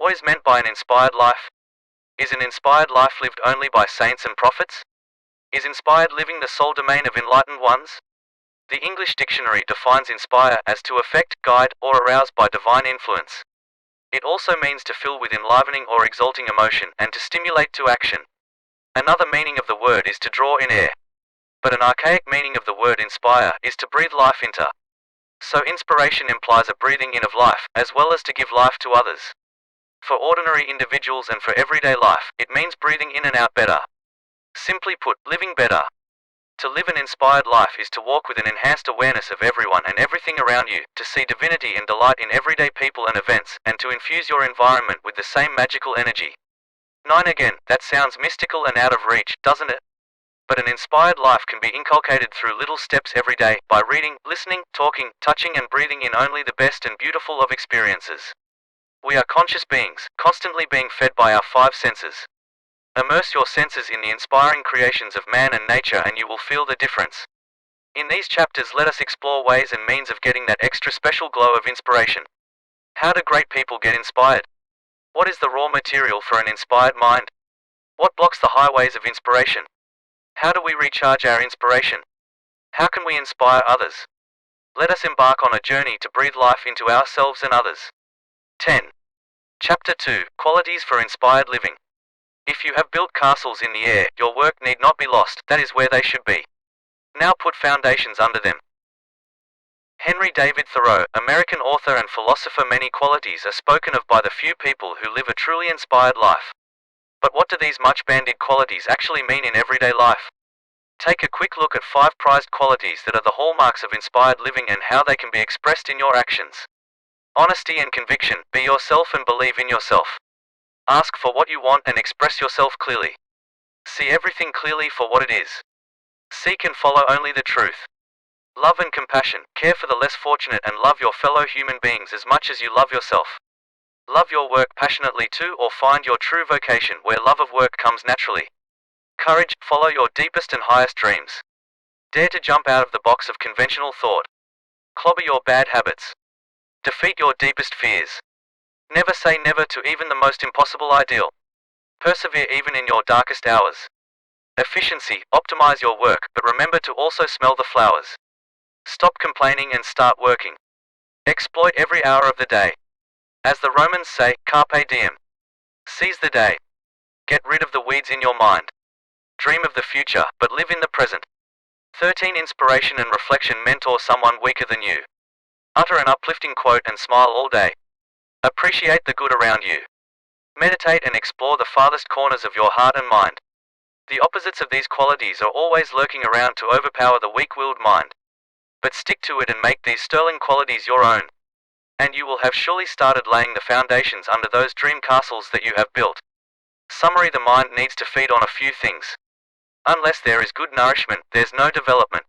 What is meant by an inspired life? Is an inspired life lived only by saints and prophets? Is inspired living the sole domain of enlightened ones? The English dictionary defines inspire as to affect, guide, or arouse by divine influence. It also means to fill with enlivening or exalting emotion and to stimulate to action. Another meaning of the word is to draw in air. But an archaic meaning of the word inspire is to breathe life into. So inspiration implies a breathing in of life, as well as to give life to others. For ordinary individuals and for everyday life, it means breathing in and out better. Simply put, living better. To live an inspired life is to walk with an enhanced awareness of everyone and everything around you, to see divinity and delight in everyday people and events, and to infuse your environment with the same magical energy. 9 Again, that sounds mystical and out of reach, doesn't it? But an inspired life can be inculcated through little steps every day, by reading, listening, talking, touching and breathing in only the best and beautiful of experiences. We are conscious beings, constantly being fed by our 5 senses. Immerse your senses in the inspiring creations of man and nature and you will feel the difference. In these chapters let us explore ways and means of getting that extra special glow of inspiration. How do great people get inspired? What is the raw material for an inspired mind? What blocks the highways of inspiration? How do we recharge our inspiration? How can we inspire others? Let us embark on a journey to breathe life into ourselves and others. 10. Chapter 2, Qualities for Inspired Living. If you have built castles in the air, your work need not be lost, that is where they should be. Now put foundations under them. Henry David Thoreau, American author and philosopher. Many qualities are spoken of by the few people who live a truly inspired life. But what do these much bandied qualities actually mean in everyday life? Take a quick look at 5 prized qualities that are the hallmarks of inspired living and how they can be expressed in your actions. Honesty and conviction. Be yourself and believe in yourself. Ask for what you want and express yourself clearly. See everything clearly for what it is. Seek and follow only the truth. Love and compassion. Care for the less fortunate and love your fellow human beings as much as you love yourself. Love your work passionately too, or find your true vocation where love of work comes naturally. Courage. Follow your deepest and highest dreams. Dare to jump out of the box of conventional thought. Clobber your bad habits. Defeat your deepest fears. Never say never to even the most impossible ideal. Persevere even in your darkest hours. Efficiency. Optimize your work, but remember to also smell the flowers. Stop complaining and start working. Exploit every hour of the day. As the Romans say, carpe diem. Seize the day. Get rid of the weeds in your mind. Dream of the future, but live in the present. 13 Inspiration and reflection. Mentor someone weaker than you. Utter an uplifting quote and smile all day. Appreciate the good around you. Meditate and explore the farthest corners of your heart and mind. The opposites of these qualities are always lurking around to overpower the weak-willed mind. But stick to it and make these sterling qualities your own. And you will have surely started laying the foundations under those dream castles that you have built. Summary. The mind needs to feed on a few things. Unless there is good nourishment, there's no development.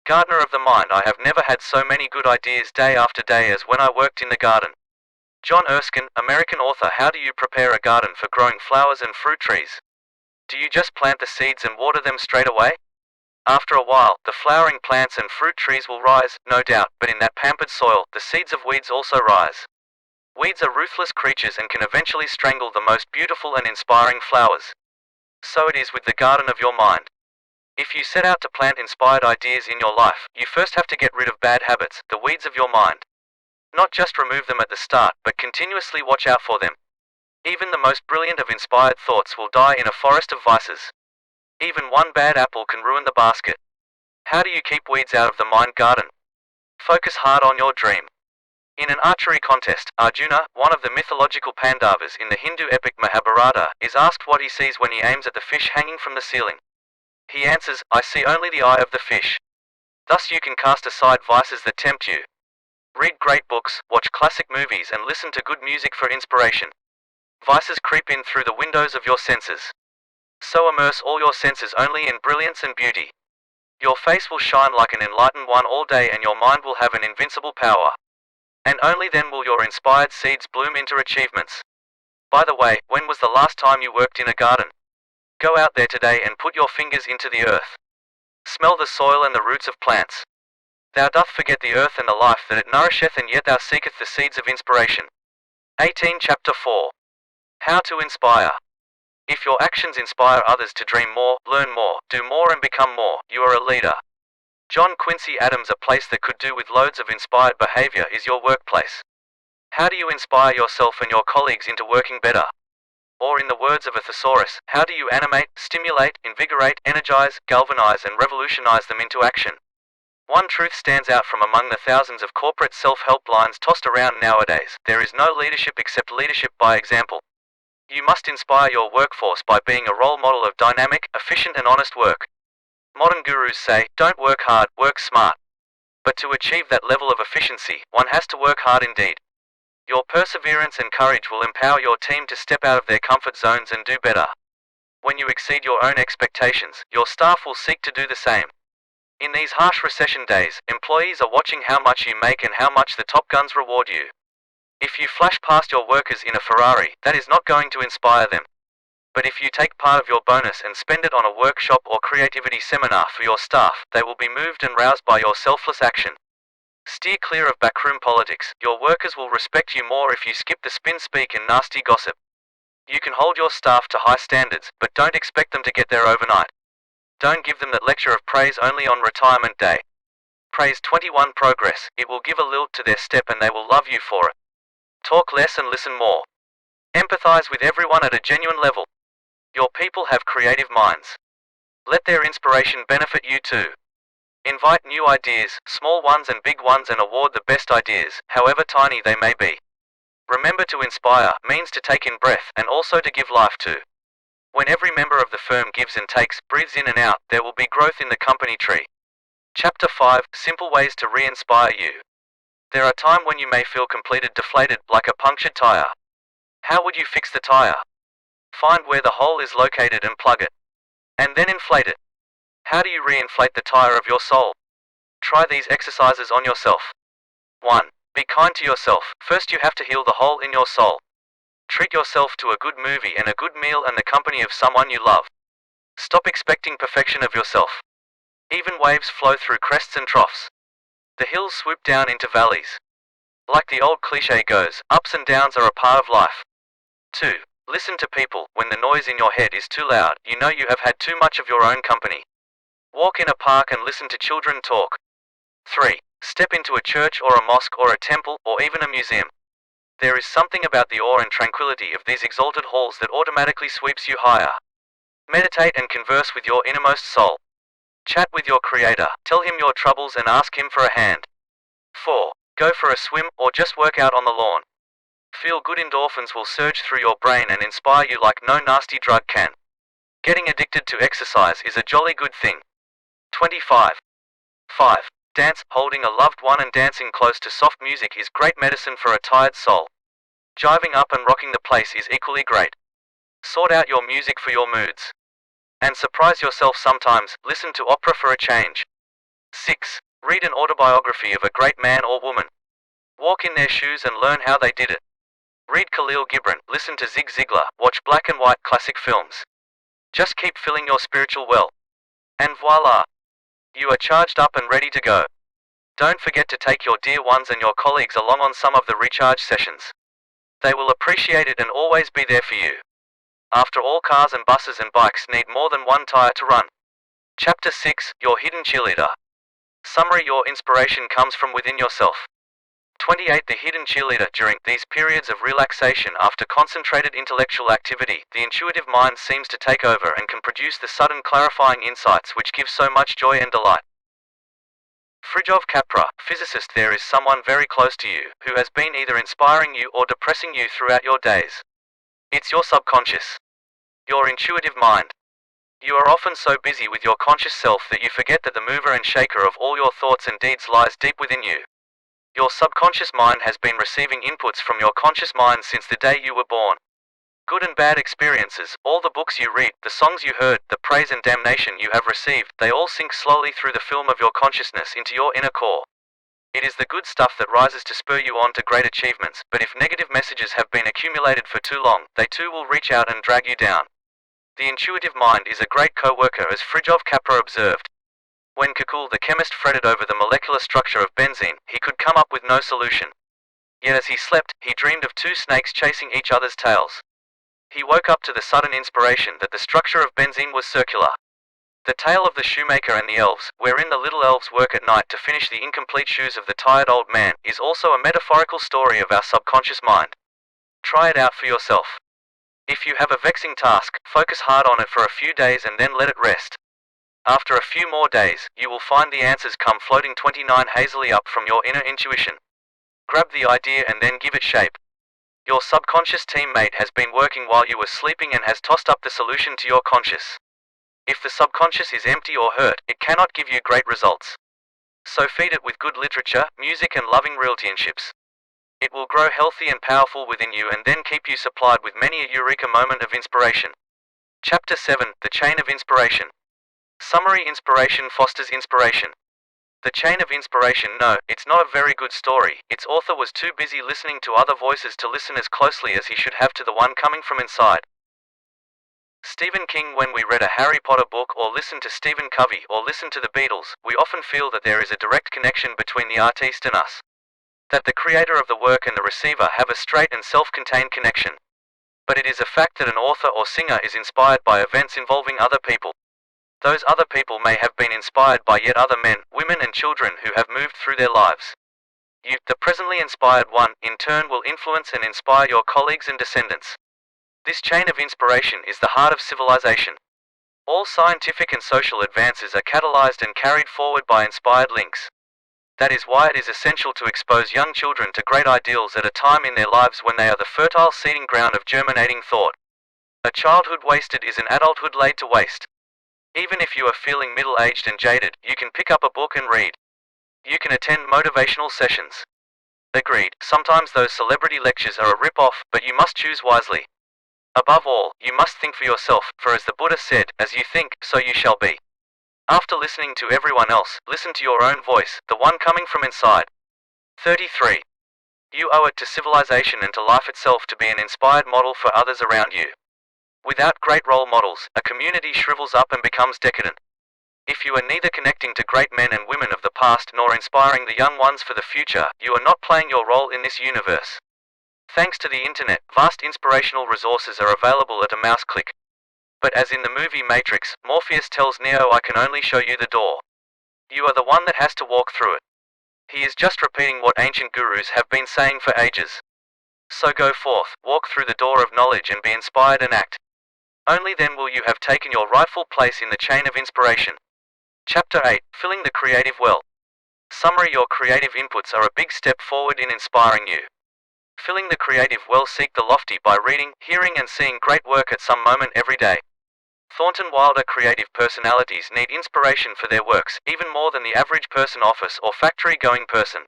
Gardener of the mind. I have never had so many good ideas day after day as when I worked in the garden. John Erskine, American author. How do you prepare a garden for growing flowers and fruit trees? Do you just plant the seeds and water them straight away? After a while, the flowering plants and fruit trees will rise, no doubt, but in that pampered soil, the seeds of weeds also rise. Weeds are ruthless creatures and can eventually strangle the most beautiful and inspiring flowers. So it is with the garden of your mind. If you set out to plant inspired ideas in your life, you first have to get rid of bad habits, the weeds of your mind. Not just remove them at the start, but continuously watch out for them. Even the most brilliant of inspired thoughts will die in a forest of vices. Even one bad apple can ruin the basket. How do you keep weeds out of the mind garden? Focus hard on your dream. In an archery contest, Arjuna, one of the mythological Pandavas in the Hindu epic Mahabharata, is asked what he sees when he aims at the fish hanging from the ceiling. He answers, I see only the eye of the fish. Thus you can cast aside vices that tempt you. Read great books, watch classic movies and listen to good music for inspiration. Vices creep in through the windows of your senses. So immerse all your senses only in brilliance and beauty. Your face will shine like an enlightened one all day and your mind will have an invincible power. And only then will your inspired seeds bloom into achievements. By the way, when was the last time you worked in a garden? Go out there today and put your fingers into the earth. Smell the soil and the roots of plants. Thou doth forget the earth and the life that it nourisheth, and yet thou seeketh the seeds of inspiration. 18 Chapter 4 How to inspire. If your actions inspire others to dream more, learn more, do more and become more, you are a leader. John Quincy Adams. A place that could do with loads of inspired behavior is your workplace. How do you inspire yourself and your colleagues into working better? Or in the words of a thesaurus, how do you animate, stimulate, invigorate, energize, galvanize and revolutionize them into action? One truth stands out from among the thousands of corporate self-help lines tossed around nowadays: there is no leadership except leadership by example. You must inspire your workforce by being a role model of dynamic, efficient and honest work. Modern gurus say, don't work hard, work smart. But to achieve that level of efficiency, one has to work hard indeed. Your perseverance and courage will empower your team to step out of their comfort zones and do better. When you exceed your own expectations, your staff will seek to do the same. In these harsh recession days, employees are watching how much you make and how much the top guns reward you. If you flash past your workers in a Ferrari, that is not going to inspire them. But if you take part of your bonus and spend it on a workshop or creativity seminar for your staff, they will be moved and roused by your selfless action. Steer clear of backroom politics. Your workers will respect you more if you skip the spin speak and nasty gossip. You can hold your staff to high standards, but don't expect them to get there overnight. Don't give them that lecture of praise only on retirement day. Praise 21 progress. It will give a lilt to their step and they will love you for it. Talk less and listen more. Empathize with everyone at a genuine level. Your people have creative minds. Let their inspiration benefit you too. Invite new ideas, small ones and big ones, and award the best ideas, however tiny they may be. Remember, to inspire means to take in breath and also to give life to. When every member of the firm gives and takes, breathes in and out, there will be growth in the company tree. Chapter 5: Simple Ways to Re-Inspire You. There are times when you may feel completed deflated, like a punctured tire. How would you fix the tire? Find where the hole is located and plug it. And then inflate it. How do you re-inflate the tire of your soul? Try these exercises on yourself. 1. Be kind to yourself. First you have to heal the hole in your soul. Treat yourself to a good movie and a good meal and the company of someone you love. Stop expecting perfection of yourself. Even waves flow through crests and troughs. The hills swoop down into valleys. Like the old cliche goes, ups and downs are a part of life. 2. Listen to people. When the noise in your head is too loud, you know you have had too much of your own company. Walk in a park and listen to children talk. 3. Step into a church or a mosque or a temple or even a museum. There is something about the awe and tranquility of these exalted halls that automatically sweeps you higher. Meditate and converse with your innermost soul. Chat with your creator, tell him your troubles and ask him for a hand. 4. Go for a swim or just work out on the lawn. Feel good endorphins will surge through your brain and inspire you like no nasty drug can. Getting addicted to exercise is a jolly good thing. 25. 5. Dance. Holding a loved one and dancing close to soft music is great medicine for a tired soul. Jiving up and rocking the place is equally great. Sort out your music for your moods. And surprise yourself sometimes. Listen to opera for a change. 6. Read an autobiography of a great man or woman. Walk in their shoes and learn how they did it. Read Khalil Gibran, listen to Zig Ziglar, watch black and white classic films. Just keep filling your spiritual well. And voila! You are charged up and ready to go. Don't forget to take your dear ones and your colleagues along on some of the recharge sessions. They will appreciate it and always be there for you. After all, cars and buses and bikes need more than one tire to run. Chapter 6: Your Hidden Cheerleader. Summary: your inspiration comes from within yourself. 28. The hidden cheerleader. During these periods of relaxation after concentrated intellectual activity, the intuitive mind seems to take over and can produce the sudden clarifying insights which give so much joy and delight. Fritjof Capra, physicist. There is someone very close to you, who has been either inspiring you or depressing you throughout your days. It's your subconscious. Your intuitive mind. You are often so busy with your conscious self that you forget that the mover and shaker of all your thoughts and deeds lies deep within you. Your subconscious mind has been receiving inputs from your conscious mind since the day you were born. Good and bad experiences, all the books you read, the songs you heard, the praise and damnation you have received, they all sink slowly through the film of your consciousness into your inner core. It is the good stuff that rises to spur you on to great achievements, but if negative messages have been accumulated for too long, they too will reach out and drag you down. The intuitive mind is a great co-worker, as Fritjof Capra observed. When Kekule the chemist fretted over the molecular structure of benzene, he could come up with no solution. Yet as he slept, he dreamed of two snakes chasing each other's tails. He woke up to the sudden inspiration that the structure of benzene was circular. The tale of the shoemaker and the elves, wherein the little elves work at night to finish the incomplete shoes of the tired old man, is also a metaphorical story of our subconscious mind. Try it out for yourself. If you have a vexing task, focus hard on it for a few days and then let it rest. After a few more days, you will find the answers come floating 29 hazily up from your inner intuition. Grab the idea and then give it shape. Your subconscious teammate has been working while you were sleeping and has tossed up the solution to your conscious. If the subconscious is empty or hurt, it cannot give you great results. So feed it with good literature, music and loving relationships. It will grow healthy and powerful within you and then keep you supplied with many a eureka moment of inspiration. Chapter 7, The Chain of Inspiration. Summary: inspiration fosters inspiration. The Chain of Inspiration. No, it's not a very good story. Its author was too busy listening to other voices to listen as closely as he should have to the one coming from inside. Stephen King. When we read a Harry Potter book or listen to Stephen Covey or listen to the Beatles, we often feel that there is a direct connection between the artiste and us. That the creator of the work and the receiver have a straight and self-contained connection. But it is a fact that an author or singer is inspired by events involving other people. Those other people may have been inspired by yet other men, women and children who have moved through their lives. You, the presently inspired one, in turn will influence and inspire your colleagues and descendants. This chain of inspiration is the heart of civilization. All scientific and social advances are catalyzed and carried forward by inspired links. That is why it is essential to expose young children to great ideals at a time in their lives when they are the fertile seeding ground of germinating thought. A childhood wasted is an adulthood laid to waste. Even if you are feeling middle-aged and jaded, you can pick up a book and read. You can attend motivational sessions. Agreed, sometimes those celebrity lectures are a rip-off, but you must choose wisely. Above all, you must think for yourself, for as the Buddha said, as you think, so you shall be. After listening to everyone else, listen to your own voice, the one coming from inside. 33. You owe it to civilization and to life itself to be an inspired model for others around you. Without great role models, a community shrivels up and becomes decadent. If you are neither connecting to great men and women of the past nor inspiring the young ones for the future, you are not playing your role in this universe. Thanks to the internet, vast inspirational resources are available at a mouse click. But as in the movie Matrix, Morpheus tells Neo, I can only show you the door. You are the one that has to walk through it. He is just repeating what ancient gurus have been saying for ages. So go forth, walk through the door of knowledge and be inspired and act. Only then will you have taken your rightful place in the chain of inspiration. Chapter 8, Filling the Creative Well. Summary: your creative inputs are a big step forward in inspiring you. Filling the creative well: seek the lofty by reading, hearing and seeing great work at some moment every day. Thornton Wilder. Creative personalities need inspiration for their works, even more than the average person, office or factory-going person.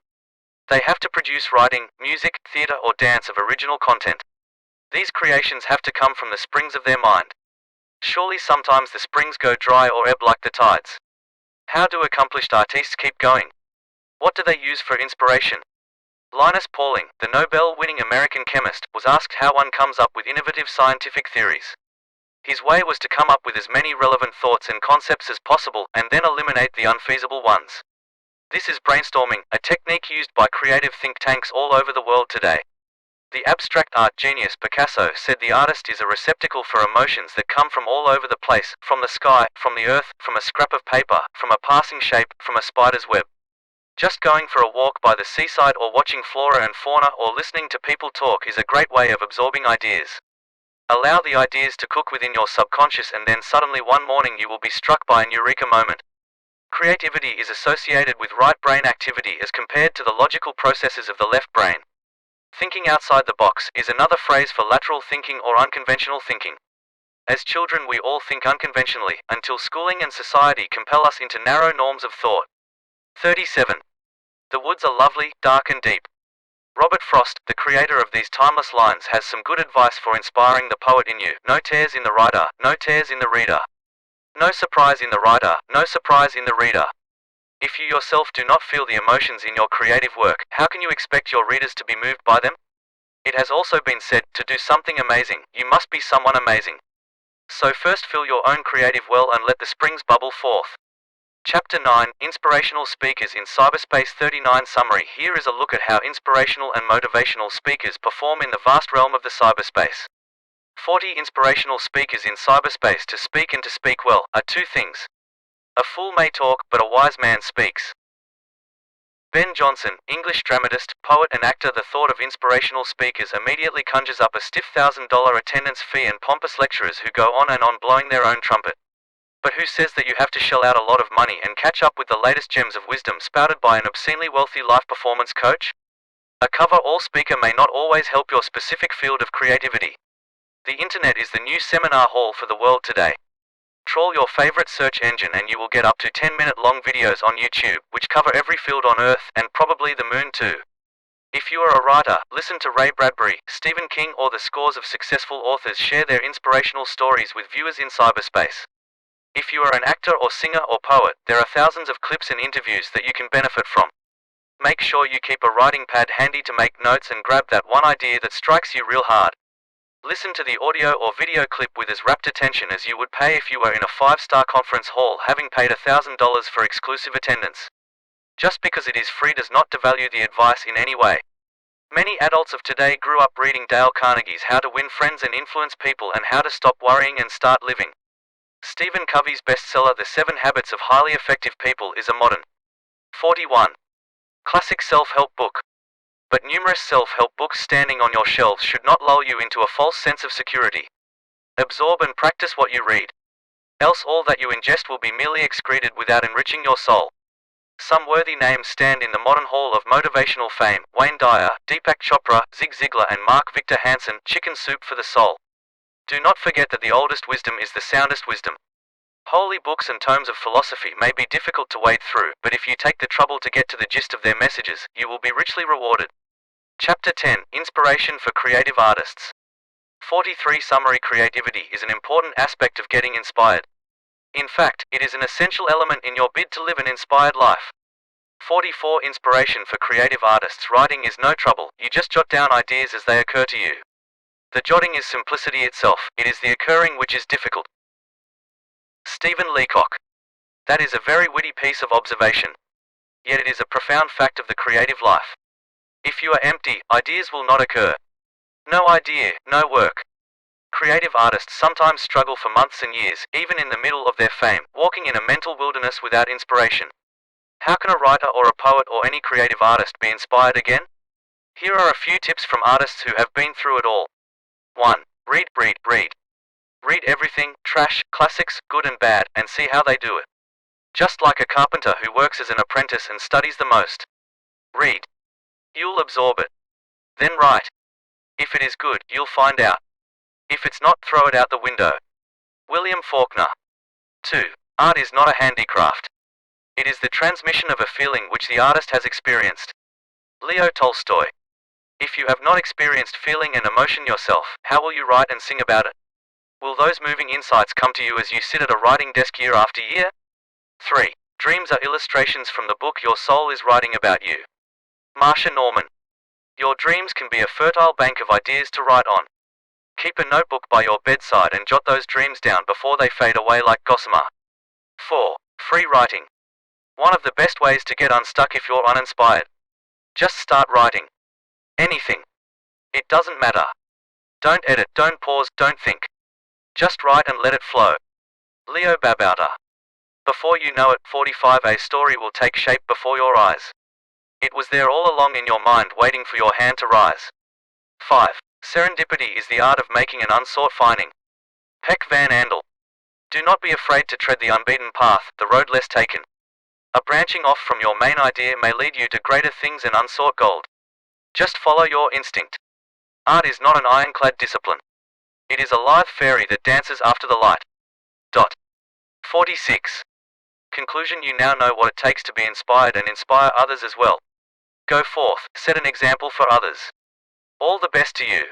They have to produce writing, music, theatre or dance of original content. These creations have to come from the springs of their mind. Surely sometimes the springs go dry or ebb like the tides. How do accomplished artists keep going? What do they use for inspiration? Linus Pauling, the Nobel-winning American chemist, was asked how one comes up with innovative scientific theories. His way was to come up with as many relevant thoughts and concepts as possible and then eliminate the unfeasible ones. This is brainstorming, a technique used by creative think tanks all over the world today. The abstract art genius Picasso said the artist is a receptacle for emotions that come from all over the place, from the sky, from the earth, from a scrap of paper, from a passing shape, from a spider's web. Just going for a walk by the seaside or watching flora and fauna or listening to people talk is a great way of absorbing ideas. Allow the ideas to cook within your subconscious and then suddenly one morning you will be struck by an eureka moment. Creativity is associated with right brain activity as compared to the logical processes of the left brain. Thinking outside the box is another phrase for lateral thinking or unconventional thinking. As children we all think unconventionally, until schooling and society compel us into narrow norms of thought. 37. The woods are lovely, dark and deep. Robert Frost, the creator of these timeless lines, has some good advice for inspiring the poet in you. No tears in the writer, no tears in the reader. No surprise in the writer, no surprise in the reader. If you yourself do not feel the emotions in your creative work, how can you expect your readers to be moved by them? It has also been said, to do something amazing, you must be someone amazing. So first fill your own creative well and let the springs bubble forth. Chapter 9, Inspirational Speakers in Cyberspace. 39. Summary: here is a look at how inspirational and motivational speakers perform in the vast realm of the cyberspace. 40 inspirational speakers in cyberspace. To speak and to speak well are two things. A fool may talk, but a wise man speaks. Ben Jonson, English dramatist, poet and actor. The thought of inspirational speakers immediately conjures up a stiff $1,000 attendance fee and pompous lecturers who go on and on blowing their own trumpet. But who says that you have to shell out a lot of money and catch up with the latest gems of wisdom spouted by an obscenely wealthy life performance coach? A cover-all speaker may not always help your specific field of creativity. The internet is the new seminar hall for the world today. Trawl your favorite search engine and you will get up to 10-minute long videos on YouTube, which cover every field on Earth, and probably the moon too. If you are a writer, listen to Ray Bradbury, Stephen King or the scores of successful authors share their inspirational stories with viewers in cyberspace. If you are an actor or singer or poet, there are thousands of clips and interviews that you can benefit from. Make sure you keep a writing pad handy to make notes and grab that one idea that strikes you real hard. Listen to the audio or video clip with as rapt attention as you would pay if you were in a 5-star conference hall having paid $1,000 for exclusive attendance. Just because it is free does not devalue the advice in any way. Many adults of today grew up reading Dale Carnegie's How to Win Friends and Influence People and How to Stop Worrying and Start Living. Stephen Covey's bestseller The 7 Habits of Highly Effective People is a modern 41 classic self-help book. But numerous self-help books standing on your shelves should not lull you into a false sense of security. Absorb and practice what you read. Else all that you ingest will be merely excreted without enriching your soul. Some worthy names stand in the modern hall of motivational fame: Wayne Dyer, Deepak Chopra, Zig Ziglar and Mark Victor Hansen. Chicken soup for the soul. Do not forget that the oldest wisdom is the soundest wisdom. Holy books and tomes of philosophy may be difficult to wade through, but if you take the trouble to get to the gist of their messages, you will be richly rewarded. Chapter 10: Inspiration for Creative Artists. 43 Summary: Creativity is an important aspect of getting inspired. In fact, it is an essential element in your bid to live an inspired life. 44 Inspiration for Creative Artists. Writing is no trouble, you just jot down ideas as they occur to you. The jotting is simplicity itself, it is the occurring which is difficult. Stephen Leacock. That is a very witty piece of observation. Yet it is a profound fact of the creative life. If you are empty, ideas will not occur. No idea, no work. Creative artists sometimes struggle for months and years, even in the middle of their fame, walking in a mental wilderness without inspiration. How can a writer or a poet or any creative artist be inspired again? Here are a few tips from artists who have been through it all. 1. Read. Read everything, trash, classics, good and bad, and see how they do it. Just like a carpenter who works as an apprentice and studies the most. Read. You'll absorb it. Then write. If it is good, you'll find out. If it's not, throw it out the window. William Faulkner. 2. Art is not a handicraft. It is the transmission of a feeling which the artist has experienced. Leo Tolstoy. If you have not experienced feeling and emotion yourself, how will you write and sing about it? Will those moving insights come to you as you sit at a writing desk year after year? 3. Dreams are illustrations from the book your soul is writing about you. Marsha Norman. Your dreams can be a fertile bank of ideas to write on. Keep a notebook by your bedside and jot those dreams down before they fade away like gossamer. 4. Free writing. One of the best ways to get unstuck if you're uninspired. Just start writing. Anything. It doesn't matter. Don't edit, don't pause, don't think. Just write and let it flow. Leo Babauta. Before you know it, 45A story will take shape before your eyes. It was there all along in your mind waiting for your hand to rise. 5. Serendipity is the art of making an unsought finding. Peck Van Andel. Do not be afraid to tread the unbeaten path, the road less taken. A branching off from your main idea may lead you to greater things and unsought gold. Just follow your instinct. Art is not an ironclad discipline. It is a lithe fairy that dances after the light. 46. Conclusion: you now know what it takes to be inspired and inspire others as well. Go forth, set an example for others. All the best to you.